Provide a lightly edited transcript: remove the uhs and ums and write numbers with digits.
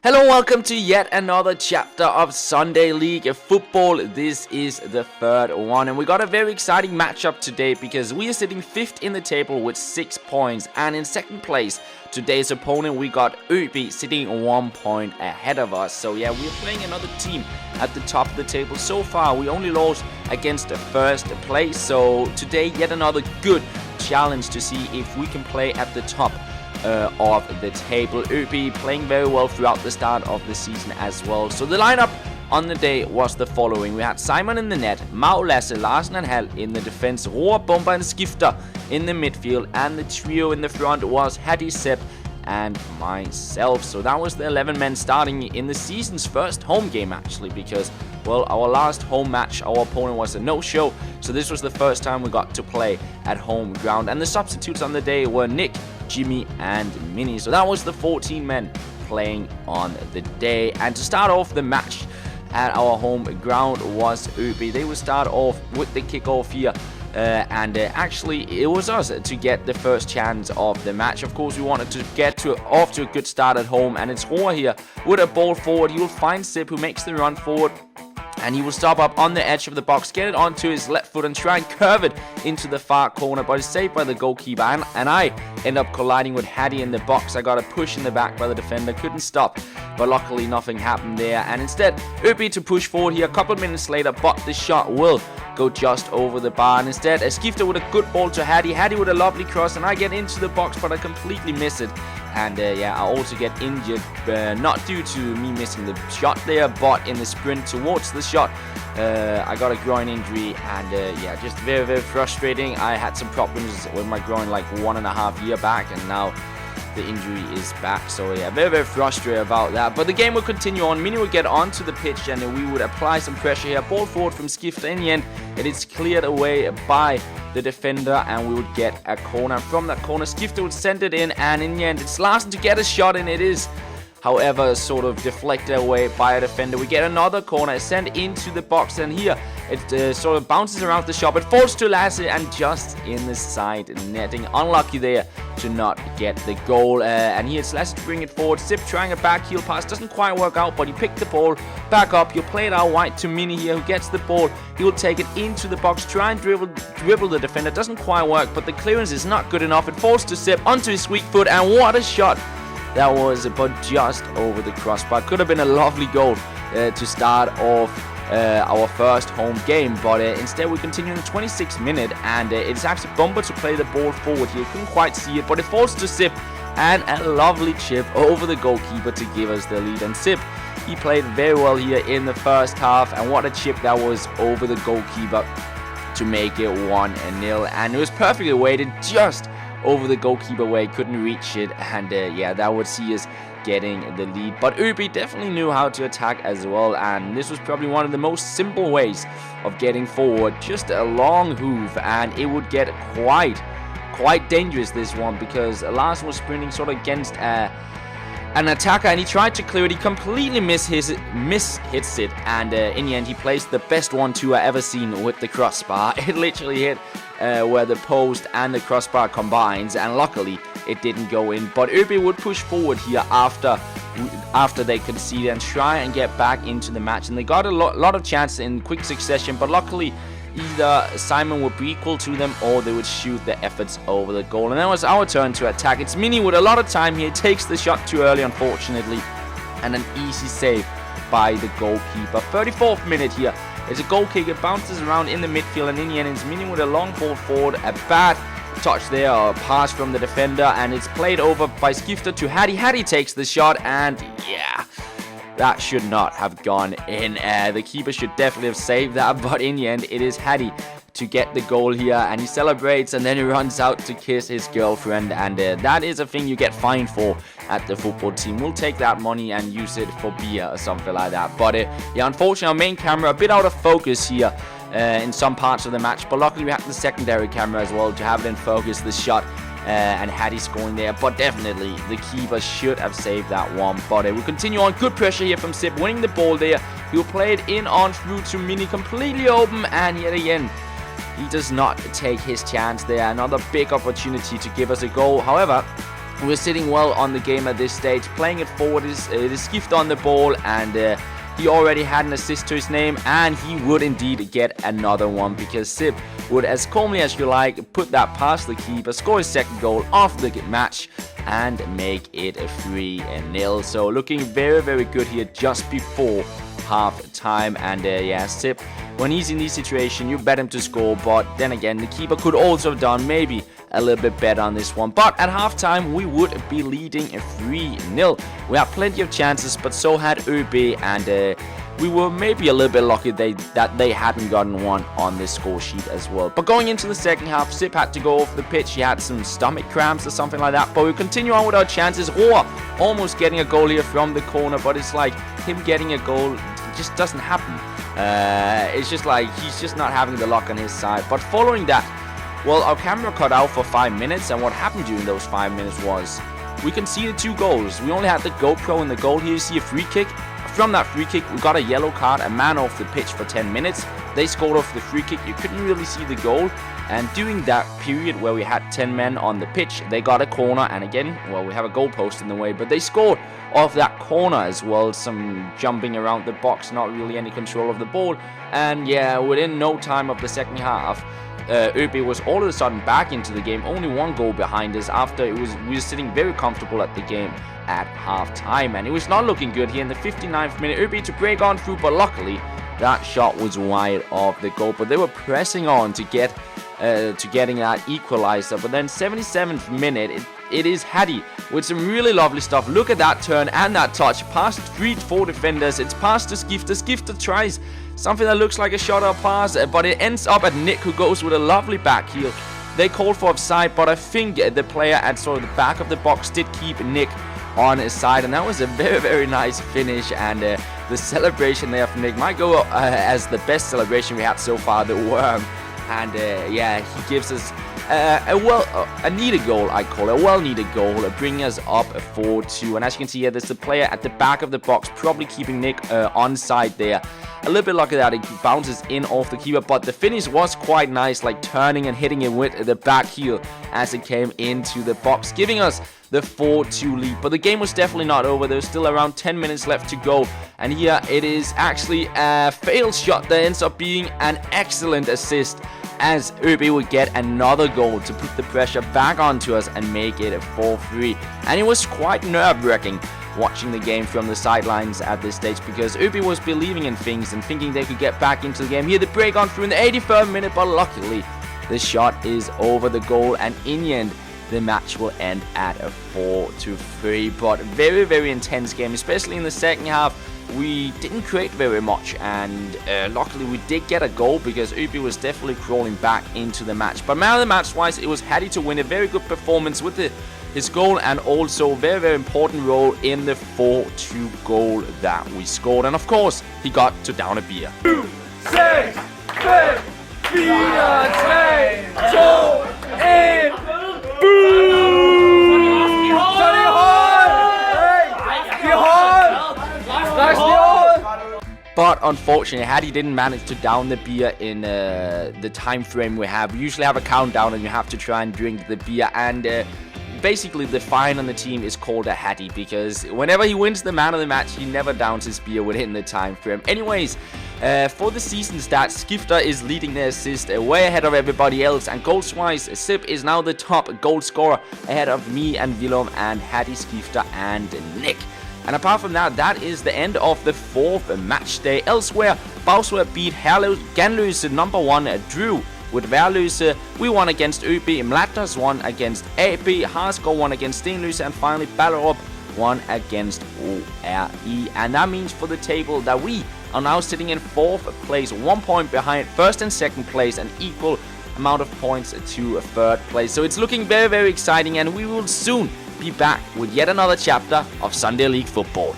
Hello and welcome to yet another chapter of Sunday League Football. This is the third one, and we got a very exciting matchup today because we are sitting 5th in the table with 6 points, and in 2nd place, today's opponent, we got ÖB sitting 1 point ahead of us. So yeah, we're playing another team at the top of the table. So far, we only lost against the 1st place, so today yet another good challenge to see if we can play at the top of the table. ÖB playing very well throughout the start of the season as well. So the lineup on the day was the following. We had Simon in the net, Mau, Lasse, Larsen and Hal in the defense, Roar, Bomber and Skifter in the midfield, and the trio in the front was Hattie, Sepp and myself. So that was the 11 men starting in the season's first home game actually, because well, our last home match, our opponent was a no-show, so this was the first time we got to play at home ground. And the substitutes on the day were Nick, Jimmy and Minnie. So that was the 14 men playing on the day. And to start off the match at our home ground was ÖB. They would start off with the kickoff here. Actually, it was us to get the first chance of the match. Of course, we wanted to get off to a good start at home. And it's Roar here with a ball forward. He will find Sip, who makes the run forward. And he will stop up on the edge of the box, get it onto his left foot and try and curve it into the far corner. But it's saved by the goalkeeper. And I end up colliding with Hattie in the box. I got a push in the back by the defender. Couldn't stop. But luckily nothing happened there. And instead, ÖB to push forward here a couple of minutes later. But the shot will go just over the bar. And instead, a Skifter with a good ball to Hattie. Hattie with a lovely cross. And I get into the box, but I completely miss it. And yeah, I also get injured, not due to me missing the shot there, but in the sprint towards the shot, I got a groin injury, and yeah, just very, very frustrating. I had some problems with my groin like 1.5 years back, and now the injury is back. So yeah, very, very frustrated about that. But the game will continue on. Mini will get onto the pitch, and we would apply some pressure here. Ball forward from Skifter. In the end, it is cleared away by the defender, and we would get a corner. From that corner, Skifter would send it in, and in the end, it's Larsen to get a shot, and it is, however, sort of deflected away by a defender. We get another corner, sent into the box, and here it sort of bounces around the shot. It falls to Lasse, and just in the side netting. Unlucky there to not get the goal. And here it's Lasse to bring it forward. Sip trying a back heel pass, doesn't quite work out, but he picked the ball back up. He'll play it out wide to Mini here, who gets the ball. He will take it into the box, try and dribble the defender. Doesn't quite work, but the clearance is not good enough. It falls to Sip onto his weak foot, and what a shot that was, but just over the crossbar. Could have been a lovely goal to start off our first home game, but instead we continue in the 26th minute, and it's actually Bomber to play the ball forward here. Couldn't quite see it, but it falls to Sip, and a lovely chip over the goalkeeper to give us the lead. And Sip, he played very well here in the first half, and what a chip that was over the goalkeeper to make it 1-0, and it was perfectly weighted just over the goalkeeper where he couldn't reach it, and yeah, that would see us getting the lead. But ÖB definitely knew how to attack as well, and this was probably one of the most simple ways of getting forward. Just a long hoof, and it would get quite dangerous, this one, because Larsen was sprinting sort of against an attacker, and he tried to clear it. He completely mishits it, and in the end he placed the best 1-2 I ever seen with the crossbar. It literally hit where the post and the crossbar combines, and luckily it didn't go in. But ÖB would push forward here after they conceded and try and get back into the match, and they got a lot of chances in quick succession, but luckily either Simon would be equal to them, or they would shoot their efforts over the goal. And then it was our turn to attack. It's Mini with a lot of time here. Takes the shot too early, unfortunately, and an easy save by the goalkeeper. 34th minute here. There's a goal kick. It bounces around in the midfield, and in the end, it's Mini with a long ball forward. A bad touch there, or a pass from the defender, and it's played over by Skifter to Hattie. Hattie takes the shot, and yeah, that should not have gone in. The keeper should definitely have saved that, but in the end, it is Hattie to get the goal here, and he celebrates, and then he runs out to kiss his girlfriend, and that is a thing you get fined for at the football team. We'll take that money and use it for beer or something like that. But yeah, unfortunately, our main camera a bit out of focus here in some parts of the match, but luckily we have the secondary camera as well to have it in focus, the shot, and Hattie scoring there. But definitely the keeper should have saved that one. But we continue on. Good pressure here from Sip, winning the ball there. He'll play it in on through to Mini, completely open, and yet again he does not take his chance there. Another big opportunity to give us a goal. However, We're sitting well on the game at this stage, playing it forward. It is Skifter on the ball, and he already had an assist to his name, and he would indeed get another one because Sip would, as calmly as you like, put that past the keeper, score his second goal of the match, and make it a 3-0. So looking very, very good here just before half time. And yeah, Sip, when he's in this situation, you bet him to score, but then again, the keeper could also have done maybe a little bit better on this one. But at halftime, we would be leading 3-0. We had plenty of chances, but so had ÖB, and we were maybe a little bit lucky that they hadn't gotten one on this score sheet as well. But going into the second half, Sip had to go off the pitch. He had some stomach cramps or something like that. But we continue on with our chances. Roar almost getting a goal here from the corner, but it's like him getting a goal just doesn't happen. It's just like he's just not having the luck on his side. But following that, well, our camera cut out for 5 minutes, and what happened during those 5 minutes was we conceded 2 goals. We only had the GoPro in the goal. Here you see a free kick. From that free kick, we got a yellow card, a man off the pitch for 10 minutes. They scored off the free kick. You couldn't really see the goal. And during that period where we had 10 men on the pitch, they got a corner. And again, well, we have a goalpost in the way, but they scored off that corner as well. Some jumping around the box, not really any control of the ball. And yeah, within no time of the second half, ÖB was all of a sudden back into the game, only 1 goal behind us after we were sitting very comfortable at the game at half time, and it was not looking good here in the 59th minute. ÖB to break on through, but luckily that shot was wide of the goal. But they were pressing on to get to getting that equalizer. But then 77th minute, it is Hattie with some really lovely stuff. Look at that turn and that touch past 3-4 defenders. It's past to Skifter. Skifter tries something that looks like a shot or pass, but it ends up at Nick, who goes with a lovely back heel. They called for offside, but I think the player at sort of the back of the box did keep Nick on his side, and that was a very, very nice finish. And the celebration there from Nick might go as the best celebration we had so far, the worm. And yeah, he gives us a needed goal, I call it, a well-needed goal, bringing us up 4-2. And as you can see here, there's the player at the back of the box, probably keeping Nick onside there. A little bit lucky that it bounces in off the keeper, but the finish was quite nice, like turning and hitting it with the back heel as it came into the box, giving us the 4-2 lead. But the game was definitely not over. There's still around 10 minutes left to go, and here it is actually a failed shot that ends up being an excellent assist, as ÖB would get another goal to put the pressure back onto us and make it a 4-3. And it was quite nerve-wracking watching the game from the sidelines at this stage, because ÖB was believing in things and thinking they could get back into the game. Here the break on through in the 83rd minute, but luckily the shot is over the goal, and in the end the match will end at a 4-3. But very, very intense game, especially in the second half. We didn't create very much, and luckily we did get a goal because ÖB was definitely crawling back into the match. But man of the match wise, it was Hattie to win. A very good performance with his goal, and also a very, very important role in the 4-2 goal that we scored. And of course, he got to down a beer. 5, 6, 5, 4, 3, 2, 1. But unfortunately, Hattie didn't manage to down the beer in the time frame we have. We usually have a countdown, and you have to try and drink the beer. And basically, the fine on the team is called a Hattie, because whenever he wins the man of the match, he never downs his beer within the time frame. Anyways, for the season stats, Skifter is leading the assist way ahead of everybody else, and goals-wise, Sip is now the top goal scorer ahead of me and Willem and Hattie, Skifter and Nick. And apart from that, that is the end of the 4th match day. Elsewhere, Bagsværd beat Ganløse number 1 Drew with Værløse. We won against ÖB, Mlatters won against AB, Harsgaard won against Stenløse, and finally Ballerup won against ORE. And that means for the table that we are now sitting in 4th place, 1 point behind 1st and 2nd place, and equal amount of points to 3rd place. So it's looking very, very exciting, and we will soon be back with yet another chapter of Sunday League football.